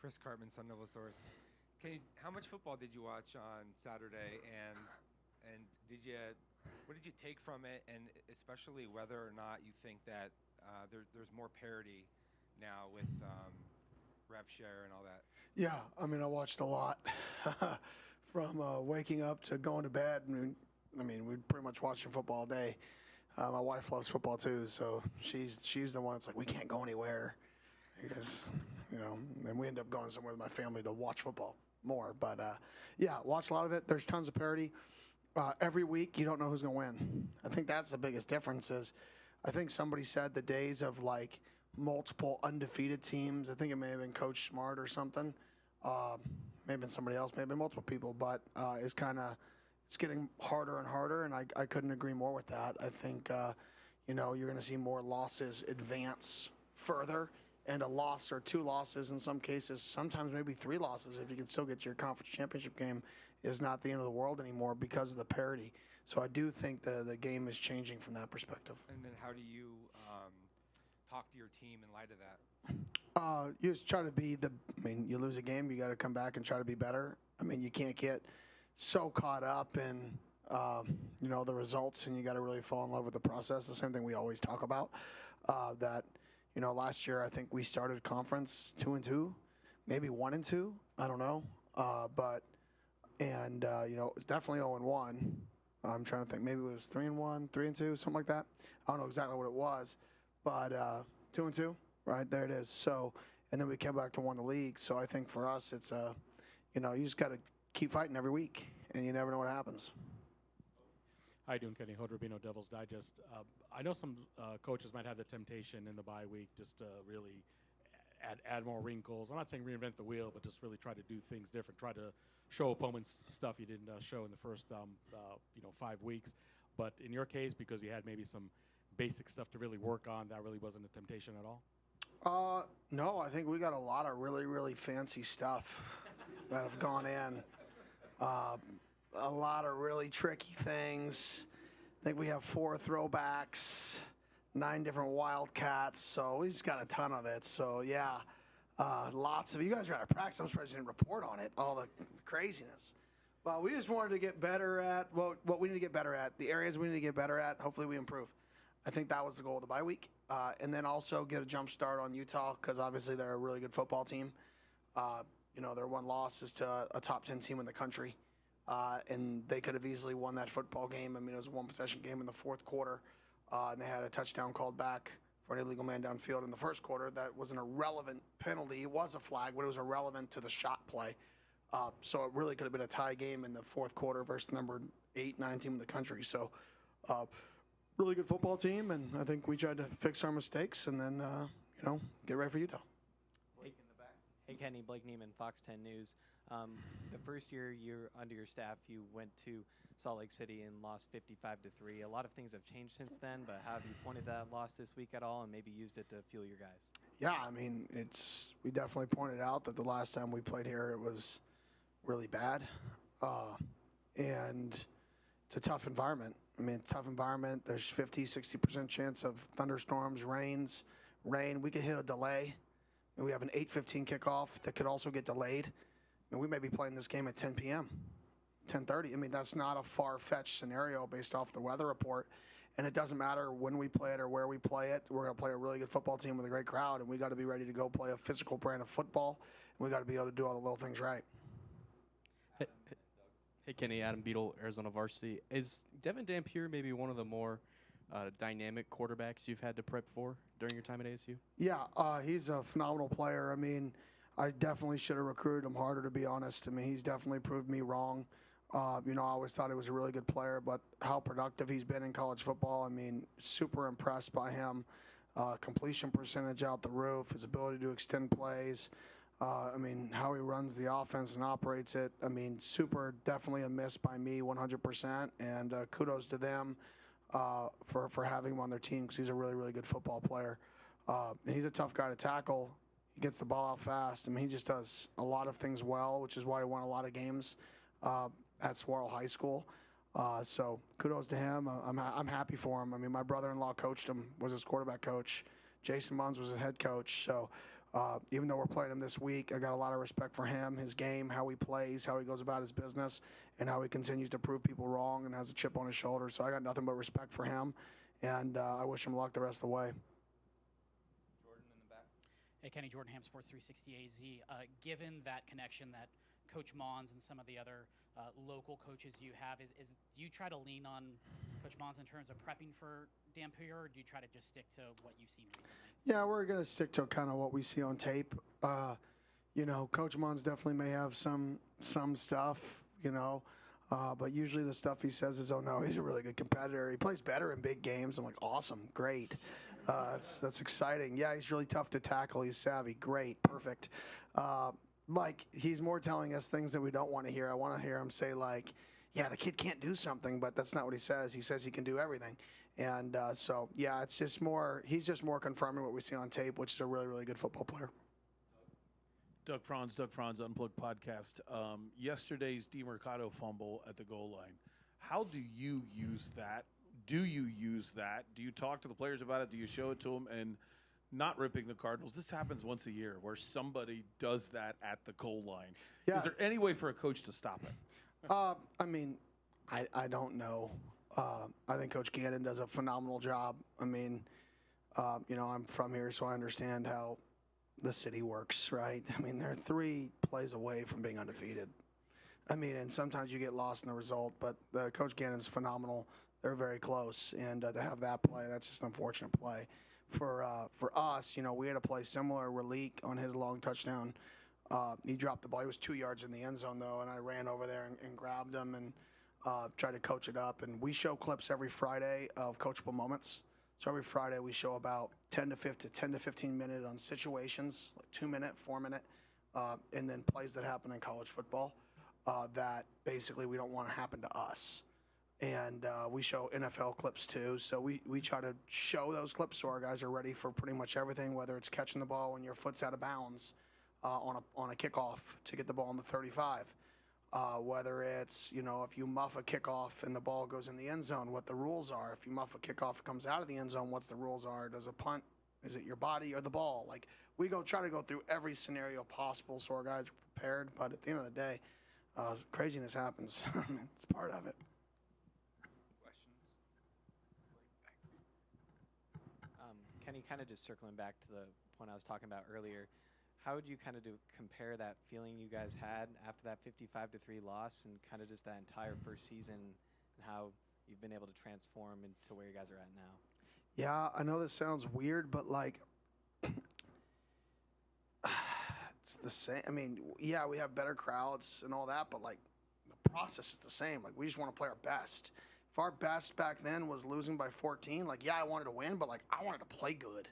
Chris Cartman, Sun Nova Source. How much football did you watch on Saturday, and what did you take from it, and especially whether or not you think that there's more parity now with rev share and all that? Yeah, I mean, I watched a lot from waking up to going to bed. I mean, we pretty much watching football all day. My wife loves football too, so she's the one that's like, we can't go anywhere because, and we end up going somewhere with my family to watch football more. But yeah, watch a lot of it. There's tons of parity. Every week, you don't know who's going to win. I think that's the biggest difference is I think somebody said the days of like multiple undefeated teams, I think it may have been Coach Smart or something, may have been somebody else, maybe multiple people, but it's getting harder and harder, and I couldn't agree more with that. I think, you're going to see more losses advance further, and a loss or two losses in some cases, sometimes maybe three losses if you can still get to your conference championship game is not the end of the world anymore because of the parity. So I do think the game is changing from that perspective. And then how do you talk to your team in light of that? You just try to be you lose a game, you got to come back and try to be better. I mean, you can't get so caught up in, the results, and you got to really fall in love with the process. The same thing we always talk about, that, last year I think we started conference 2-2, maybe 1-2. I don't know. Definitely 0-1. I'm trying to think. Maybe it was 3-1, 3-2, something like that. I don't know exactly what it was, but 2-2, right there it is. So, and then we came back to win the league. So I think for us, it's you just got to keep fighting every week, and you never know what happens. How you doing, Kenny? Hood Rubino, Devil's Digest. I know some coaches might have the temptation in the bye week just to really add more wrinkles. I'm not saying reinvent the wheel, but just really try to do things different. Try to show opponents stuff you didn't show in the first 5 weeks. But in your case, because you had maybe some basic stuff to really work on, that really wasn't a temptation at all? No, I think we got a lot of really, really fancy stuff that have gone in. A lot of really tricky things. I think we have 4 throwbacks, 9 different wildcats, so we just got a ton of it. So yeah, lots of you guys are out of practice. I'm surprised you didn't report on it, all the craziness. But we just wanted to get better at what we need to get better at, the areas we need to get better at. Hopefully we improve. I think that was the goal of the bye week, and then also get a jump start on Utah because obviously they're a really good football team. Their one loss is to a top 10 team in the country, and they could have easily won that football game. I mean, it was a one-possession game in the fourth quarter, and they had a touchdown called back for an illegal man downfield in the first quarter. That was an irrelevant penalty. It was a flag, but it was irrelevant to the shot play. So it really could have been a tie game in the fourth quarter versus the number 8, 9 team in the country. So really good football team, and I think we tried to fix our mistakes and then, get ready for Utah. Hey, Kenny, Blake Neiman, Fox 10 News. The first year you're under your staff, you went to Salt Lake City and lost 55-3. A lot of things have changed since then, but have you pointed that loss this week at all and maybe used it to fuel your guys? Yeah, I mean, we definitely pointed out that the last time we played here, it was really bad. And it's a tough environment. I mean, tough environment. There's 50-60% chance of thunderstorms, rain. We could hit a delay. And we have an 8:15 kickoff that could also get delayed. And we may be playing this game at 10 p.m., 10:30. I mean, that's not a far-fetched scenario based off the weather report. And it doesn't matter when we play it or where we play it. We're going to play a really good football team with a great crowd, and we got to be ready to go play a physical brand of football. And we got to be able to do all the little things right. Hey, Kenny, Adam Beadle, Arizona Varsity. Is Devin Dampier maybe one of the more dynamic quarterbacks you've had to prep for during your time at ASU? Yeah, he's a phenomenal player. I mean, I definitely should have recruited him harder, to be honest. I mean, he's definitely proved me wrong. I always thought he was a really good player, but how productive he's been in college football, I mean, super impressed by him. Completion percentage out the roof, his ability to extend plays. I mean, how he runs the offense and operates it. I mean, super, definitely a miss by me, 100%. And kudos to them for having him on their team because he's a really, really good football player. And he's a tough guy to tackle. He gets the ball out fast. I mean, he just does a lot of things well, which is why he won a lot of games at Saguaro High School. So kudos to him. I'm happy for him. I mean, my brother-in-law coached him, was his quarterback coach. Jason Munz was his head coach. So Even though we're playing him this week, I got a lot of respect for him, his game, how he plays, how he goes about his business, and how he continues to prove people wrong and has a chip on his shoulder. So I got nothing but respect for him, and I wish him luck the rest of the way. Jordan in the back. Hey, Kenny, Jordan Ham, Sports 360 AZ. Given that connection that Coach Mons and some of the other local coaches you have, do you try to lean on Coach Mons in terms of prepping for Dampier, or do you try to just stick to what you've seen recently? Yeah, we're going to stick to kind of what we see on tape. Coach Mons definitely may have some stuff, but usually the stuff he says is, oh, no, he's a really good competitor. He plays better in big games. I'm like, awesome, great. That's exciting. Yeah, he's really tough to tackle. He's savvy. Great, perfect. He's more telling us things that we don't want to hear. I want to hear him say, like, yeah, the kid can't do something, but that's not what he says. He says he can do everything. And it's just more, he's just more confirming what we see on tape, which is a really, really good football player. Doug Franz, Unplugged Podcast. Yesterday's DeMercado fumble at the goal line. How do you use that? Do you use that? Do you talk to the players about it? Do you show it to them? And not ripping the Cardinals, this happens once a year where somebody does that at the goal line. Yeah. Is there any way for a coach to stop it? I don't know. I think Coach Gannon does a phenomenal job. I'm from here, so I understand how the city works, right? They're 3 plays away from being undefeated. And sometimes you get lost in the result, but Coach Gannon's phenomenal. They're very close, and to have that play, that's just an unfortunate play. For us, we had a play similar. Raleek on his long touchdown, he dropped the ball. He was 2 yards in the end zone, though, and I ran over there and grabbed him and tried to coach it up. And we show clips every Friday of coachable moments. So every Friday we show about 10 to 15 minute on situations, like 2 minute, 4 minute, and then plays that happen in college football that basically we don't want to happen to us. And we show NFL clips too. So we try to show those clips so our guys are ready for pretty much everything, whether it's catching the ball when your foot's out of bounds on a kickoff to get the ball on the 35. Whether it's, if you muff a kickoff and the ball goes in the end zone, what the rules are. If you muff a kickoff, it comes out of the end zone, what's the rules are. Does a punt, is it your body or the ball? Like, we try to go through every scenario possible so our guys are prepared. But at the end of the day, craziness happens. It's part of it. Kenny, kind of just circling back to the point I was talking about earlier, how would you kind of compare that feeling you guys had after that 55-3 loss and kind of just that entire first season and how you've been able to transform into where you guys are at now? Yeah, I know this sounds weird, but it's the same. Yeah, we have better crowds and all that, but the process is the same. We just want to play our best. If our best back then was losing by 14, I wanted to win, but I wanted to play good.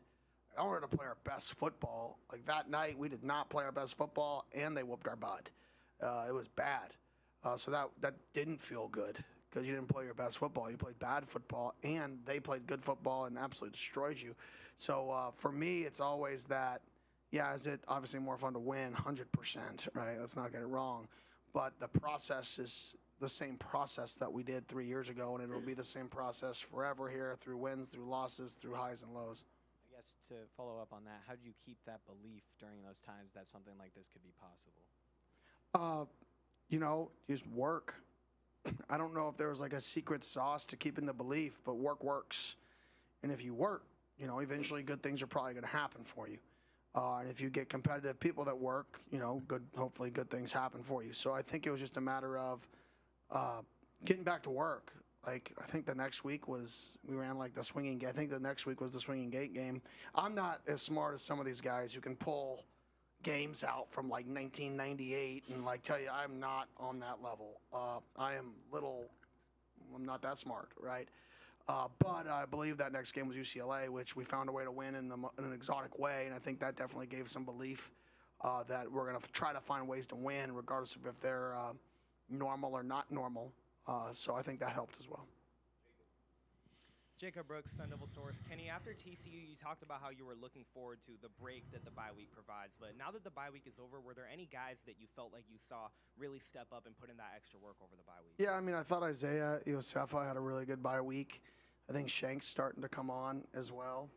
I wanted to play our best football. That night, we did not play our best football, and they whooped our butt. It was bad. So that didn't feel good because you didn't play your best football. You played bad football, and they played good football and absolutely destroyed you. So for me, it's always that, yeah, is it obviously more fun to win? 100%, right? Let's not get it wrong. But the process is the same process that we did 3 years ago, and it'll be the same process forever here through wins, through losses, through highs and lows. I guess to follow up on that, how do you keep that belief during those times that something like this could be possible? Just work. I don't know if there was a secret sauce to keeping the belief, but work works. And if you work, eventually good things are probably going to happen for you. And if you get competitive people that work, hopefully good things happen for you. So I think it was just a matter of getting back to work. I think the next week was, we ran the swinging gate. I think the next week was the swinging gate game. I'm not as smart as some of these guys who can pull games out from 1998 and tell you I'm not on that level. I'm not that smart, right? But I believe that next game was UCLA, which we found a way to win in an exotic way, and I think that definitely gave some belief that we're going to try to find ways to win, regardless of if they're normal or not normal. So I think that helped as well. Jacob Brooks, Sun Devil Source. Kenny, after TCU, you talked about how you were looking forward to the break that the bye week provides. But now that the bye week is over, were there any guys that you felt like you saw really step up and put in that extra work over the bye week? Yeah, I thought Isaiah Iosefa had a really good bye week. I think Shank's starting to come on as well.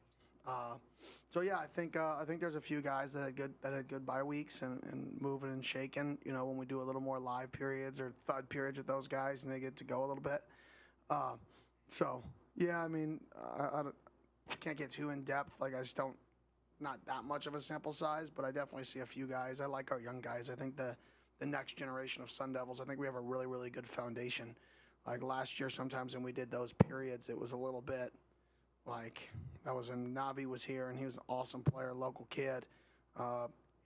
So yeah, I think there's a few guys that had good bye weeks and moving and shaking. You know, when we do a little more live periods or thud periods with those guys, and they get to go a little bit. So yeah, I mean, I can't get too in depth. Like I just don't, not that much of a sample size, but I definitely see a few guys. I like our young guys. I think the next generation of Sun Devils. I think we have a really really good foundation. Like last year, sometimes when we did those periods, it was a little bit. Like that was when Navi was here, and he was an awesome player, local kid,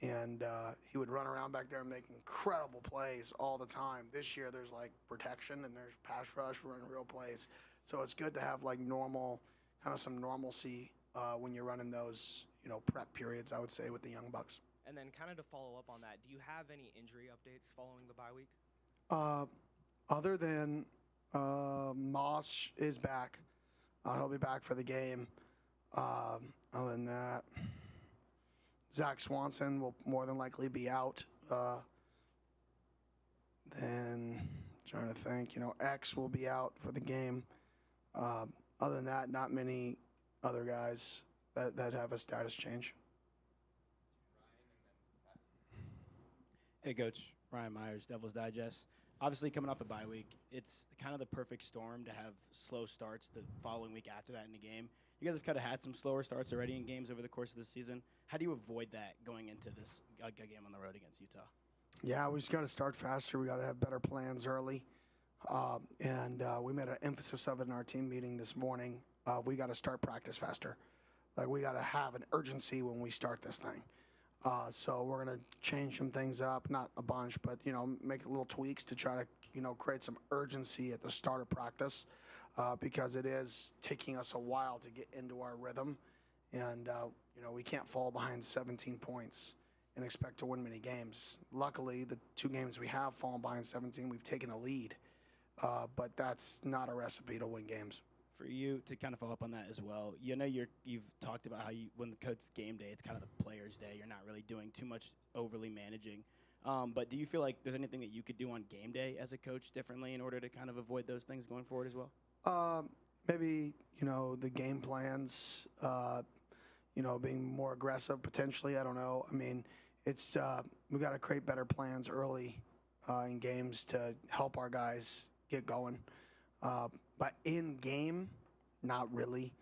and he would run around back there and make incredible plays all the time. This year, there's like protection and there's pass rush, running real plays. So it's good to have like normal, kind of some normalcy when you're running those, prep periods. I would say with the young bucks. And then, kind of to follow up on that, do you have any injury updates following the bye week? Other than Moss is back. He'll be back for the game. Other than that, Zach Swanson will more than likely be out. Then, trying to think, X will be out for the game. Other than that, not many other guys that have a status change. Hey, Coach. Ryan Myers, Devil's Digest. Obviously, coming off a bye week, it's kind of the perfect storm to have slow starts the following week after that in the game. You guys have kind of had some slower starts already in games over the course of the season. How do you avoid that going into this game on the road against Utah? Yeah, we just got to start faster. We got to have better plans early. And we made an emphasis of it in our team meeting this morning. We got to start practice faster. Like, we got to have an urgency when we start this thing. So we're going to change some things up, not a bunch, but, make little tweaks to try to, create some urgency at the start of practice because it is taking us a while to get into our rhythm. And, we can't fall behind 17 points and expect to win many games. Luckily, the 2 games we have fallen behind 17, we've taken a lead. But that's not a recipe to win games. For you to kind of follow up on that as well, you've talked about how when the coach's game day, it's kind of the player's day. You're not really doing too much overly managing. But do you feel like there's anything that you could do on game day as a coach differently in order to kind of avoid those things going forward as well? Maybe, the game plans, being more aggressive potentially. I don't know. I mean, it's we got to create better plans early in games to help our guys get going. But in game, not really.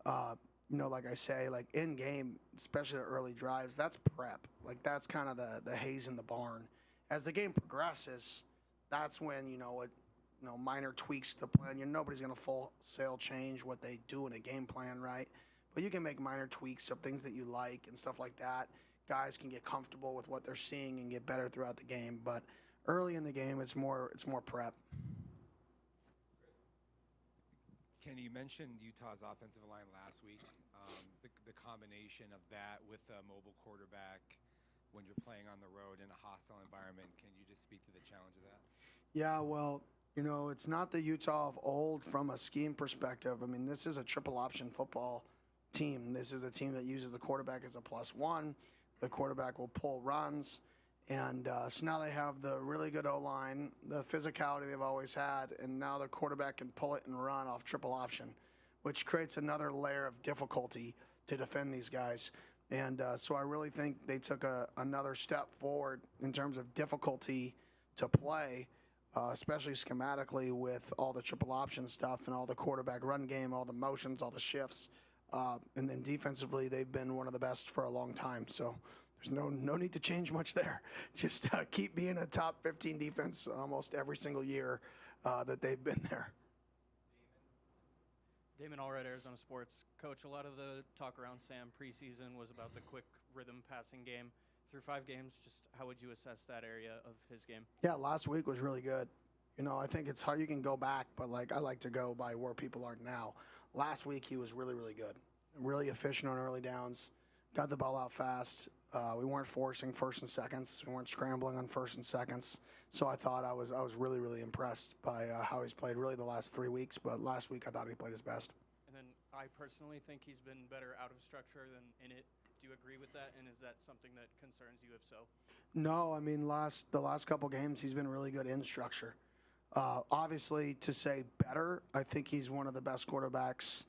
Like I say, like in game, especially the early drives, that's prep. Like that's kind of the haze in the barn. As the game progresses, that's when minor tweaks to the plan. Nobody's gonna full sail change what they do in a game plan, right? But you can make minor tweaks of things that you like and stuff like that. Guys can get comfortable with what they're seeing and get better throughout the game. But early in the game, it's more prep. Kenny, you mentioned Utah's offensive line last week. The combination of that with a mobile quarterback when you're playing on the road in a hostile environment, can you just speak to the challenge of that? Yeah, well, it's not the Utah of old from a scheme perspective. I mean, this is a triple option football team. This is a team that uses the quarterback as a +1. The quarterback will pull runs. And so now they have the really good O-line, the physicality they've always had, and now the quarterback can pull it and run off triple option, which creates another layer of difficulty to defend these guys. And so I really think they took another step forward in terms of difficulty to play, especially schematically with all the triple option stuff and all the quarterback run game, all the motions, all the shifts. And then defensively, they've been one of the best for a long time. So there's no need to change much there. Just keep being a top 15 defense almost every single year that they've been there. Damon Allred, Arizona Sports. Coach, a lot of the talk around Sam preseason was about the quick rhythm passing game. Through 5 games, just how would you assess that area of his game? Yeah, last week was really good. I think it's hard. You can go back, but I like to go by where people are now. Last week he was really, really good. Really efficient on early downs. Got the ball out fast. We weren't forcing first and seconds. We weren't scrambling on first and seconds. So I thought I was really, really impressed by how he's played really the last 3 weeks. But last week I thought he played his best. And then I personally think he's been better out of structure than in it. Do you agree with that? And is that something that concerns you if so? No, I mean the last couple games he's been really good in structure. Obviously, to say better, I think he's one of the best quarterbacks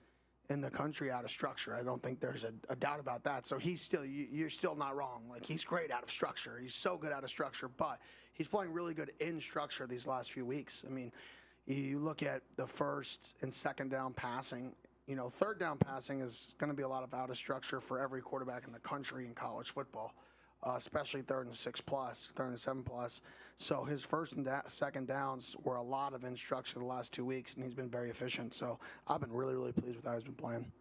in the country out of structure. I don't think there's a doubt about that. So he's still, you're still not wrong. Like, he's great out of structure. He's so good out of structure, but he's playing really good in structure these last few weeks. I mean, you look at the first and second down passing, third down passing is going to be a lot of out of structure for every quarterback in the country in college football, especially third and 6+, third and 7+. So his first and second downs were a lot of in structure the last 2 weeks, and he's been very efficient. So I've been really, really pleased with how he's been playing.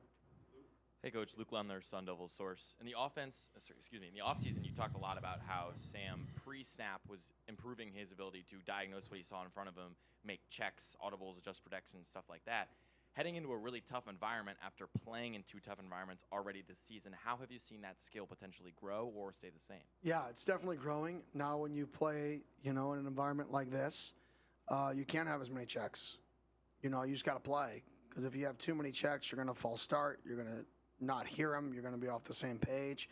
Hey, Coach, Luke Lemler, Sun Devils source. In the offseason, you talked a lot about how Sam pre-snap was improving his ability to diagnose what he saw in front of him, make checks, audibles, adjust protections, stuff like that. Heading into a really tough environment after playing in 2 tough environments already this season, how have you seen that skill potentially grow or stay the same? Yeah, it's definitely growing. Now when you play, in an environment like this, you can't have as many checks. You just got to play. Because if you have too many checks, you're going to false start. You're going to not hear them. You're going to be off the same page.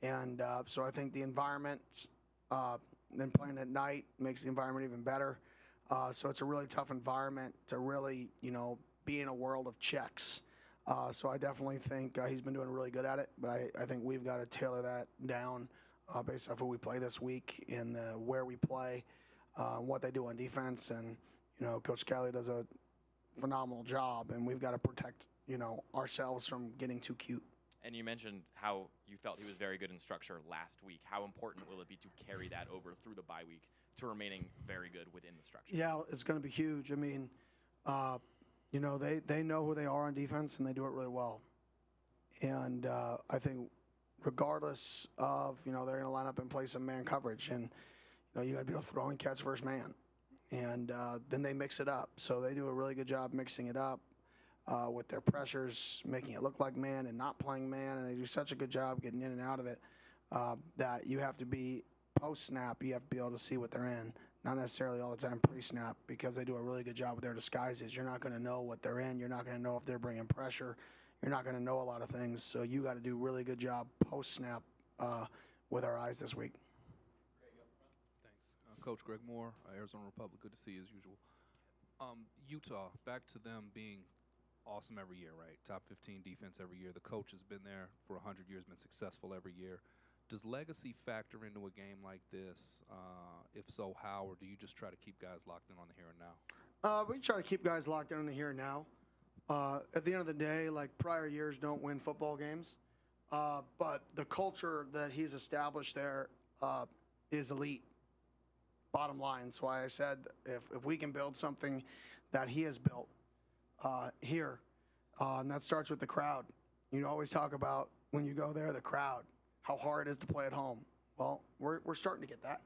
And so I think the environment, then playing at night makes the environment even better. So it's a really tough environment to really, be in a world of checks. So I definitely think he's been doing really good at it, but I think we've got to tailor that down based off who we play this week and where we play, what they do on defense. And, Coach Kelly does a phenomenal job, and we've got to protect, ourselves from getting too cute. And you mentioned how you felt he was very good in structure last week. How important will it be to carry that over through the bye week to remaining very good within the structure? Yeah, it's going to be huge. I mean, they know who they are on defense, and they do it really well. And I think regardless of, they're going to line up and play some man coverage. And, you got to be able to throw and catch first man. And then they mix it up. So they do a really good job mixing it up with their pressures, making it look like man and not playing man. And they do such a good job getting in and out of it that you have to be post-snap, you have to be able to see what they're in. Not necessarily all the time pre-snap, because they do a really good job with their disguises. You're not going to know what they're in. You're not going to know if they're bringing pressure. You're not going to know a lot of things. So you got to do a really good job post-snap with our eyes this week. Thanks. Coach Greg Moore, Arizona Republic. Good to see you as usual. Utah, back to them being awesome every year, right? Top 15 defense every year. The coach has been there for 100 years, been successful every year. Does legacy factor into a game like this? If so, how? Or do you just try to keep guys locked in on the here and now? We try to keep guys locked in on the here and now. At the end of the day, like, prior years don't win football games. But the culture that he's established there is elite. Bottom line. That's why I said if we can build something that he has built here, and that starts with the crowd. You always talk about when you go there, the crowd, how hard it is to play at home. Well, we're starting to get that,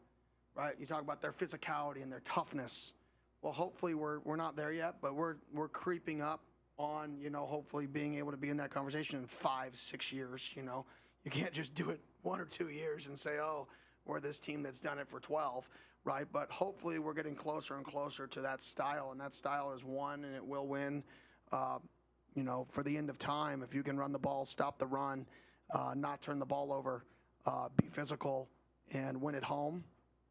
right? You talk about their physicality and their toughness. Well, hopefully we're not there yet, but we're creeping up on, hopefully being able to be in that conversation in 5-6 years. You can't just do it 1 or 2 years and say, oh, we're this team that's done it for 12, right? But hopefully we're getting closer and closer to that style, and that style is won, and it will win, for the end of time. If you can run the ball, stop the run, not turn the ball over, be physical, and win at home,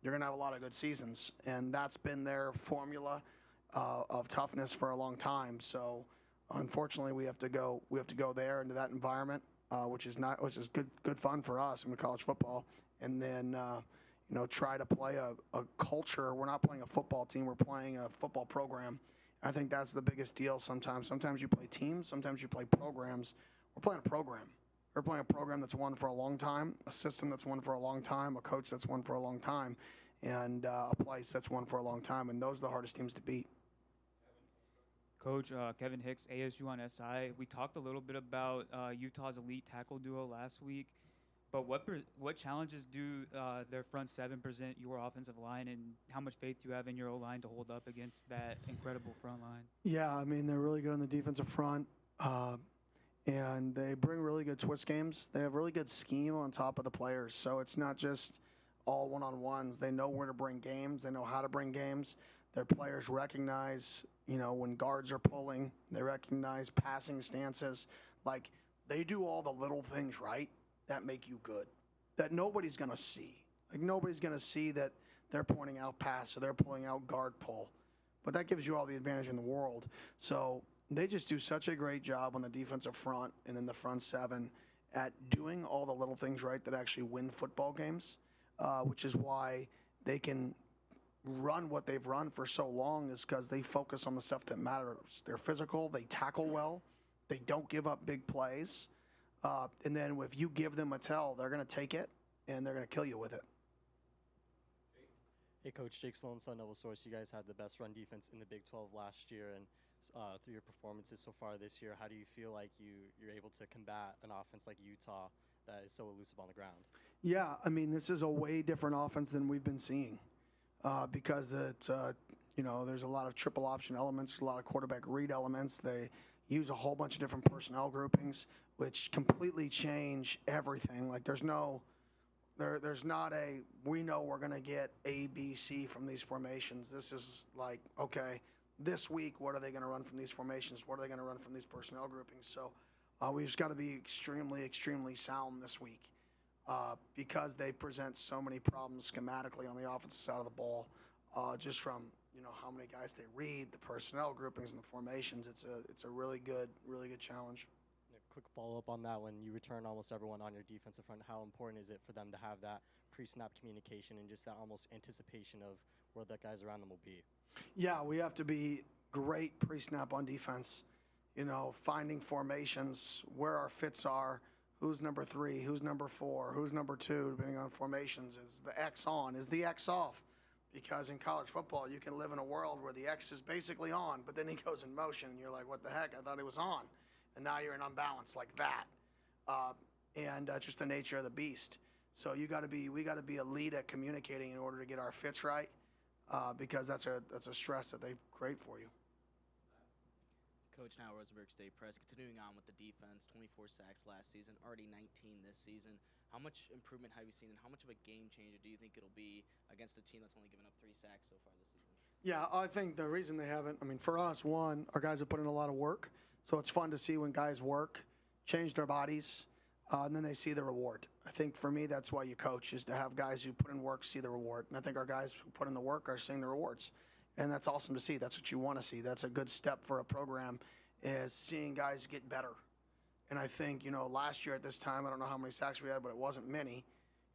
you're going to have a lot of good seasons. And that's been their formula of toughness for a long time. So unfortunately, we have to go there into that environment, which is good fun for us in college football. And then try to play a culture. We're not playing a football team. We're playing a football program. I think that's the biggest deal sometimes. Sometimes you play teams. Sometimes you play programs. We're playing a program. We're playing a program that's won for a long time, a system that's won for a long time, a coach that's won for a long time, and a place that's won for a long time. And those are the hardest teams to beat. Coach Kevin Hicks, ASU on SI. We talked a little bit about Utah's elite tackle duo last week, but what challenges do their front seven present your offensive line, and how much faith do you have in your O-line to hold up against that incredible front line? Yeah, I mean, they're really good on the defensive front, and they bring really good twist games. They have really good scheme on top of the players, so it's not just all one-on-ones. They know where to bring games. They know how to bring games. Their players recognize, when guards are pulling. They recognize passing stances. Like, they do all the little things right that make you good, that nobody's going to see. Like, nobody's going to see that they're pointing out pass or they're pulling out guard pull. But that gives you all the advantage in the world. So, they just do such a great job on the defensive front and in the front seven at doing all the little things right that actually win football games, which is why they can run what they've run for so long, is because they focus on the stuff that matters. They're physical, they tackle well, they don't give up big plays, and then if you give them a tell, they're going to take it and they're going to kill you with it. Hey, Coach, Jake Sloan, Sun Devil Source. You guys had the best run defense in the Big 12 last year, and through your performances so far this year, how do you feel like you're able to combat an offense like Utah that is so elusive on the ground? Yeah, I mean, this is a way different offense than we've been seeing because it's, there's a lot of triple option elements, a lot of quarterback read elements. They use a whole bunch of different personnel groupings, which completely change everything. Like there's not a, we know we're going to get A, B, C from these formations. This is like, okay, this week, what are they going to run from these formations? What are they going to run from these personnel groupings? So we've just got to be extremely, extremely sound this week because they present so many problems schematically on the offensive side of the ball, just from how many guys they read, the personnel groupings, and the formations. It's a really good challenge. A quick follow-up on that: when you return almost everyone on your defensive front, how important is it for them to have that pre-snap communication and just that almost anticipation of where the guys around them will be? Yeah, we have to be great pre-snap on defense. Finding formations, where our fits are, who's number 3, who's number 4, who's number 2, depending on formations. Is the X on? Is the X off? Because in college football, you can live in a world where the X is basically on, but then he goes in motion, and you're like, what the heck? I thought he was on. And now you're in unbalance like that. And just the nature of the beast. So we got to be elite at communicating in order to get our fits right. Because that's a stress that they create for you. Coach, now Rosenberg State Press, continuing on with the defense, 24 sacks last season, already 19 this season. How much improvement have you seen, and how much of a game changer do you think it'll be against a team that's only given up 3 sacks so far this season? Yeah, I think the reason they haven't, for us, one, our guys have put in a lot of work, so it's fun to see when guys work, change their bodies, and then they see the reward. I think for me, that's why you coach, is to have guys who put in work see the reward. And I think our guys who put in the work are seeing the rewards. And that's awesome to see. That's what you want to see. That's a good step for a program, is seeing guys get better. And I think, last year at this time, I don't know how many sacks we had, but it wasn't many.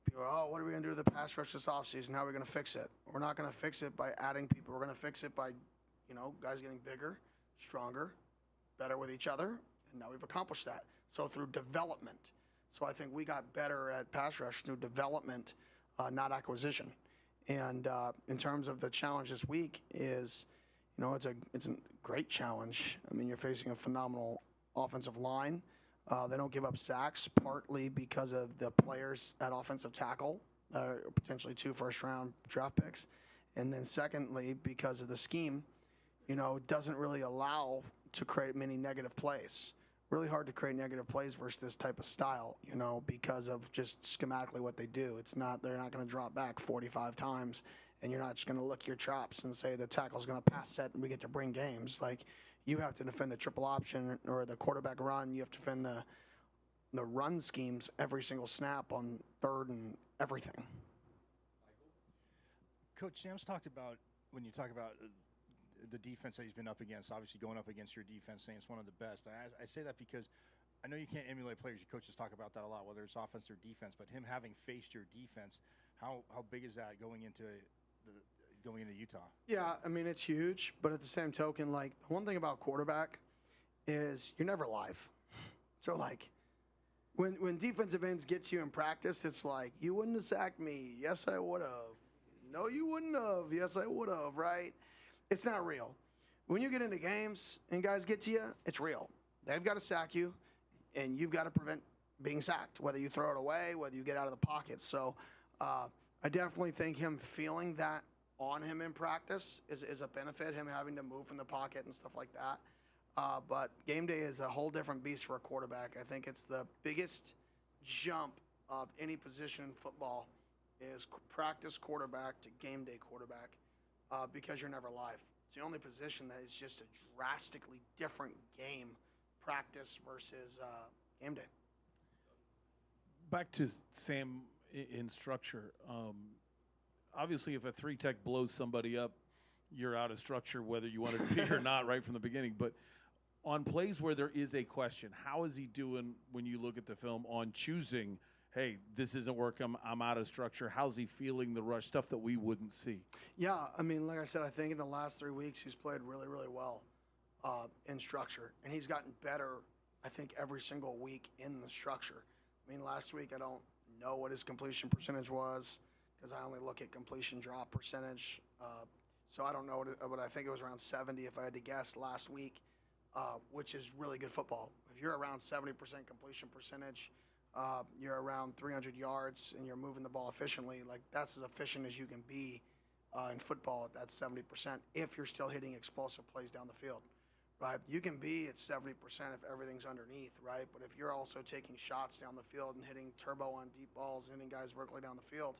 People are, what are we going to do to the pass rush this offseason? How are we going to fix it? We're not going to fix it by adding people. We're going to fix it by, guys getting bigger, stronger, better with each other. And now we've accomplished that. So through development. So I think we got better at pass rush through development, not acquisition. And in terms of the challenge this week is, it's a great challenge. You're facing a phenomenal offensive line. They don't give up sacks, partly because of the players at offensive tackle, potentially 2 first-round draft picks. And then secondly, because of the scheme, it doesn't really allow to create many negative plays. Really hard to create negative plays versus this type of style, because of just schematically what they do. They're not going to drop back 45 times, and you're not just going to lick your chops and say the tackle's going to pass set and we get to bring games. Like, you have to defend the triple option or the quarterback run. You have to defend the run schemes every single snap on third and everything. Coach Sam's talked about, when you talk about the defense that he's been up against, obviously going up against your defense, saying it's one of the best. I say that because I know you can't emulate players. Your coaches talk about that a lot, whether it's offense or defense. But him having faced your defense, how big is that going into Utah? Yeah, it's huge. But at the same token, like, one thing about quarterback is you're never live. So like, when defensive ends get you in practice, it's like, you wouldn't have sacked me. Yes, I would have. No, you wouldn't have. Yes, I would have. Right? It's not real. When you get into games and guys get to you, it's real. They've got to sack you, and you've got to prevent being sacked, whether you throw it away, whether you get out of the pocket. So I definitely think him feeling that on him in practice is a benefit, him having to move from the pocket and stuff like that. But game day is a whole different beast for a quarterback. I think it's the biggest jump of any position in football is practice quarterback to game day quarterback. Because you're never live. It's the only position that is just a drastically different game, practice versus game day. Back to Sam in structure. Obviously, if a 3-tech blows somebody up, you're out of structure, whether you wanted to be or not, right from the beginning. But on plays where there is a question, how is he doing when you look at the film on choosing, hey, this isn't working, I'm out of structure? How's he feeling the rush, stuff that we wouldn't see? Yeah, I mean, like I said, I think in the last 3 weeks he's played really, really well in structure. And he's gotten better, I think, every single week in the structure. I mean, last week I don't know what his completion percentage was because I only look at completion drop percentage. So I don't know, but I think it was around 70 if I had to guess last week, which is really good football. If you're around 70% completion percentage, you're around 300 yards, and you're moving the ball efficiently, like that's as efficient as you can be in football. That's 70% if you're still hitting explosive plays down the field, right? You can be at 70% if everything's underneath, right? But if you're also taking shots down the field and hitting turbo on deep balls, hitting guys vertically down the field,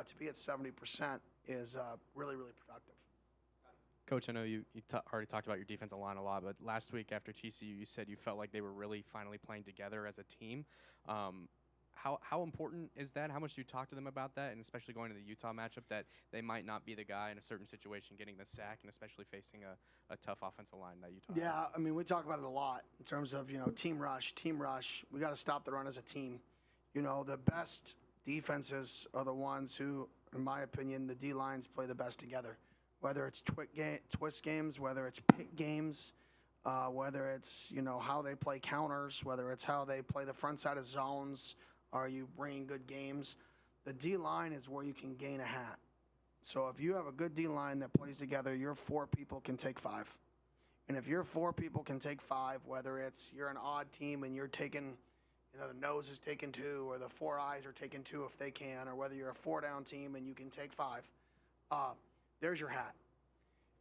to be at 70% is really, really productive. Coach, I know you already talked about your defensive line a lot, but last week after TCU, you said you felt like they were really finally playing together as a team. How important is that? How much do you talk to them about that, and especially going to the Utah matchup, that they might not be the guy in a certain situation getting the sack, and especially facing a tough offensive line that Utah has? Yeah, I mean, we talk about it a lot in terms of, team rush. We got to stop the run as a team. The best defenses are the ones who, in my opinion, the D-lines play the best together. Whether it's twist games, whether it's pick games, whether it's, how they play counters, whether it's how they play the front side of zones, are you bringing good games? The D-line is where you can gain a hat. So if you have a good D-line that plays together, your 4 people can take 5. And if your 4 people can take 5, whether it's you're an odd team and you're taking, the nose is taking 2, or the 4 eyes are taking 2 if they can, or whether you're a 4-down team and you can take 5, there's your hat.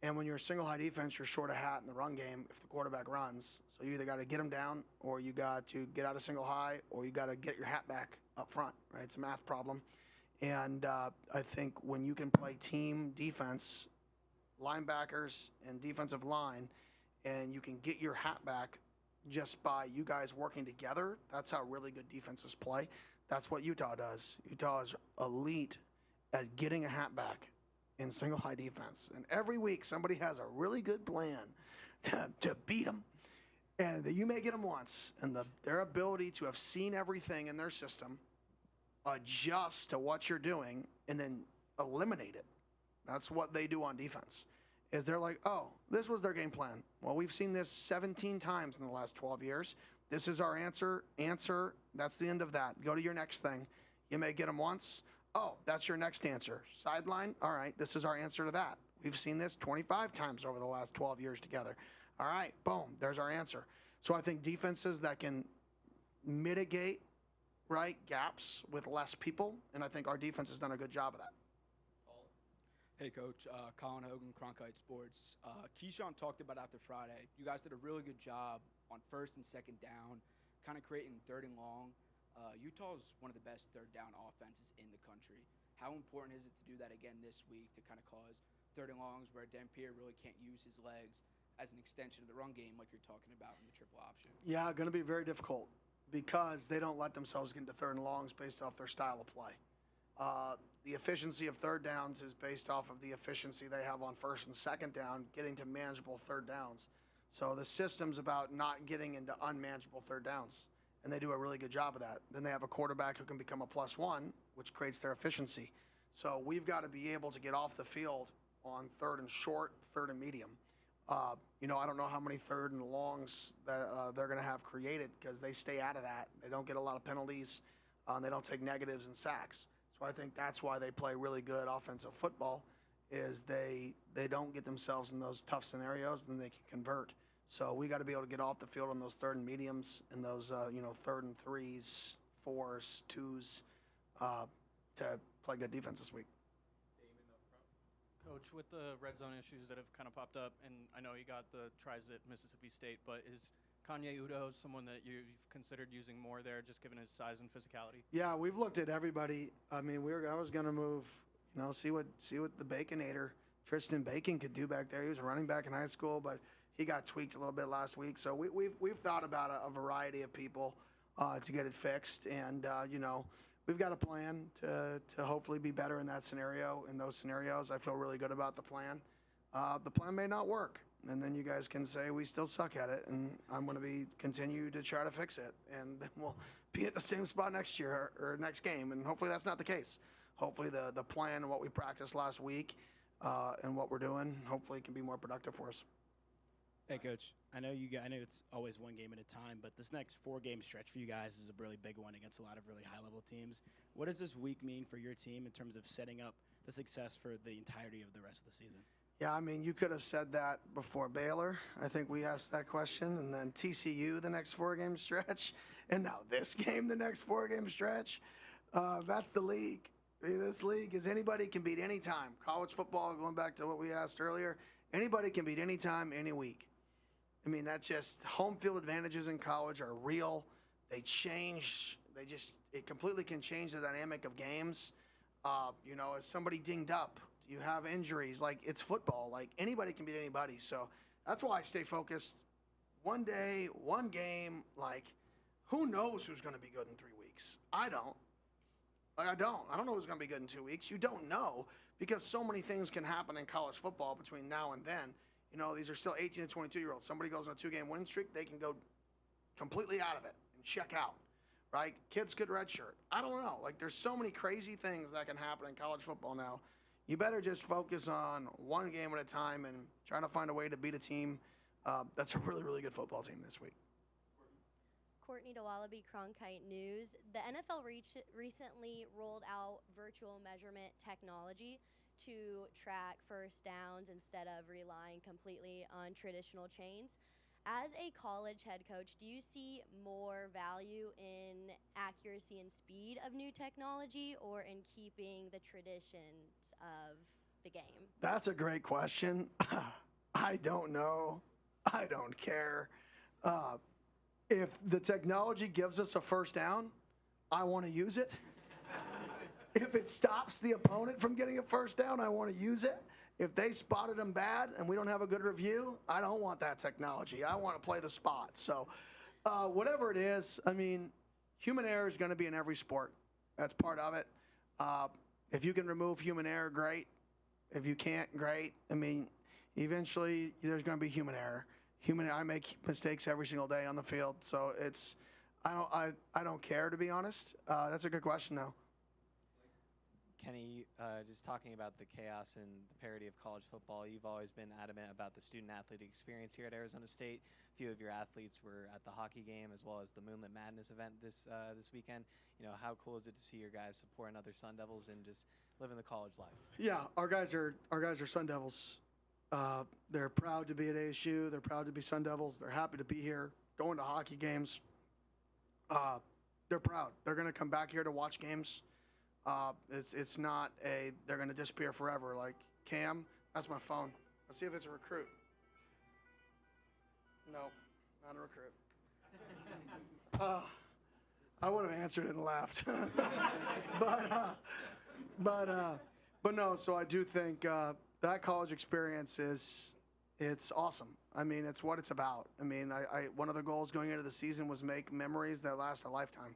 And when you're a single high defense, you're short a hat in the run game if the quarterback runs. So you either got to get him down, or you got to get out of single high, or you got to get your hat back up front, right? It's a math problem. And I think when you can play team defense, linebackers and defensive line, and you can get your hat back just by you guys working together, that's how really good defenses play. That's what Utah does. Utah is elite at getting a hat back in single high defense. And every week somebody has a really good plan to beat them. And you may get them once. And their ability to have seen everything in their system, adjust to what you're doing, and then eliminate it. That's what they do on defense. Is they're like, oh, this was their game plan. Well, we've seen this 17 times in the last 12 years. This is our answer. That's the end of that. Go to your next thing. You may get them once. Oh, that's your next answer. Sideline, all right, this is our answer to that. We've seen this 25 times over the last 12 years together. All right, boom, there's our answer. So I think defenses that can mitigate, right, gaps with less people, and I think our defense has done a good job of that. Hey, Coach. Colin Hogan, Cronkite Sports. Keyshawn talked about after Friday. You guys did a really good job on first and second down, kind of creating third and long. Utah is one of the best third down offenses in the country. How important is it to do that again this week to kind of cause third and longs where Dampier really can't use his legs as an extension of the run game like you're talking about in the triple option? Yeah, going to be very difficult because they don't let themselves get into third and longs based off their style of play. The efficiency of third downs is based off of the efficiency they have on first and second down, getting to manageable third downs. So the system's about not getting into unmanageable third downs. And they do a really good job of that. Then they have a quarterback who can become a +1, which creates their efficiency. So we've got to be able to get off the field on third and short, third and medium. I don't know how many third and longs that they're going to have created because they stay out of that. They don't get a lot of penalties. They don't take negatives and sacks. So I think that's why they play really good offensive football is they don't get themselves in those tough scenarios, then they can convert. So we got to be able to get off the field on those third and mediums and those, third and 3s, 4s, 2s to play good defense this week. Coach, with the red zone issues that have kind of popped up, and I know you got the tries at Mississippi State, but is Kanye Udoh someone that you've considered using more there, just given his size and physicality? Yeah, we've looked at everybody. I mean, I was going to move, see what the Baconator, Tristan Bacon could do back there. He was a running back in high school, but he got tweaked a little bit last week. So we've thought about a variety of people to get it fixed, and we've got a plan to hopefully be better in that scenario. In those scenarios, I feel really good about the plan. The plan may not work, and then you guys can say we still suck at it, and I'm going to continue to try to fix it, and then we'll be at the same spot next year or next game, and hopefully that's not the case. Hopefully the plan and what we practiced last week and what we're doing, hopefully can be more productive for us. Hey, Coach. I know it's always one game at a time, but this next 4-game stretch for you guys is a really big one against a lot of really high-level teams. What does this week mean for your team in terms of setting up the success for the entirety of the rest of the season? Yeah, I mean, you could have said that before Baylor. I think we asked that question, and then TCU the next 4-game stretch, and now this game the next 4-game stretch. That's the league. I mean, this league is anybody can beat any time. College football, going back to what we asked earlier, anybody can beat any time, any week. I mean, that's just home field advantages in college are real. They change. It completely can change the dynamic of games. Is somebody dinged up? Do you have injuries? Like, it's football. Like, anybody can beat anybody. So that's why I stay focused. One day, one game. Like, who knows who's going to be good in 3 weeks? I don't. I don't know who's going to be good in 2 weeks. You don't know because so many things can happen in college football between now and then. These are still 18 to 22-year-olds. Somebody goes on a 2-game winning streak, they can go completely out of it and check out, right? Kids could redshirt. I don't know. Like, there's so many crazy things that can happen in college football now. You better just focus on one game at a time and trying to find a way to beat a team that's a really, really good football team this week. Courtney DeWallaby, Cronkite News. The NFL recently rolled out virtual measurement technology to track first downs instead of relying completely on traditional chains. As a college head coach, do you see more value in accuracy and speed of new technology or in keeping the traditions of the game? That's a great question. I don't know. I don't care. If the technology gives us a first down, I want to use it. If it stops the opponent from getting a first down, I want to use it. If they spotted them bad and we don't have a good review, I don't want that technology. I want to play the spot. So whatever it is, I mean, human error is going to be in every sport. That's part of it. If you can remove human error, great. If you can't, great. I mean, eventually there's going to be human error. I make mistakes every single day on the field. So I don't care, to be honest. That's a good question, though. Kenny, just talking about the chaos and the parity of college football, you've always been adamant about the student-athlete experience here at Arizona State. A few of your athletes were at the hockey game as well as the Moonlit Madness event this weekend. How cool is it to see your guys supporting other Sun Devils and just living the college life? Yeah, our guys are Sun Devils. They're proud to be at ASU. They're proud to be Sun Devils. They're happy to be here, going to hockey games. They're proud. They're going to come back here to watch games. It's not they're going to disappear forever. Like, Cam, that's my phone. Let's see if it's a recruit. No, not a recruit. I would have answered it and laughed. but no, so I do think that college experience it's awesome. I mean, it's what it's about. I mean, one of the goals going into the season was make memories that last a lifetime.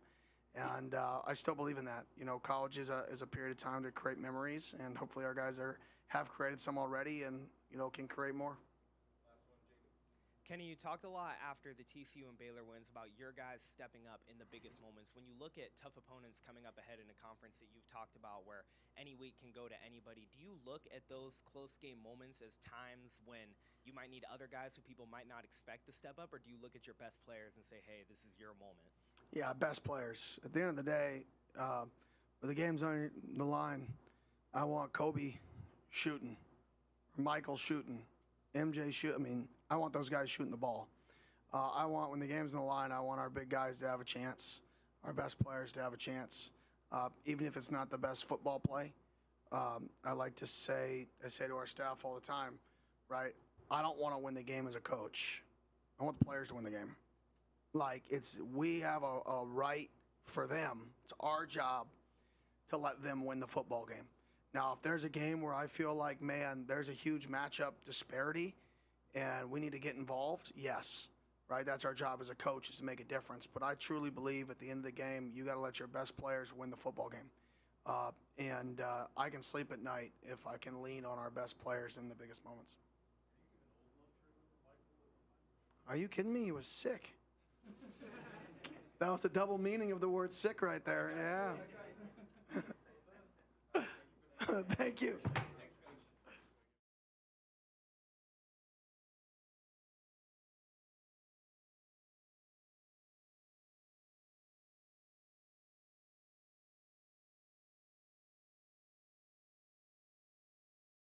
And I still believe in that. College is a period of time to create memories, and hopefully our guys have created some already and, can create more. Kenny, you talked a lot after the TCU and Baylor wins about your guys stepping up in the biggest moments. When you look at tough opponents coming up ahead in a conference that you've talked about where any week can go to anybody, do you look at those close game moments as times when you might need other guys who people might not expect to step up, or do you look at your best players and say, hey, this is your moment? Yeah, best players. At the end of the day, with the game's on the line, I want Kobe shooting, Michael shooting, MJ shooting. I mean, I want those guys shooting the ball. I want, when the game's on the line, I want our big guys to have a chance, our best players to have a chance, even if it's not the best football play. I like to say, I say to our staff all the time, right, I don't want to win the game as a coach. I want the players to win the game. Like, we have a right for them. It's our job to let them win the football game. Now, if there's a game where I feel like, man, there's a huge matchup disparity and we need to get involved, yes, right? That's our job as a coach, is to make a difference. But I truly believe at the end of the game, you got to let your best players win the football game. And I can sleep at night if I can lean on our best players in the biggest moments. Are you kidding me? He was sick. That was a double meaning of the word sick right there. Yeah. Thank you.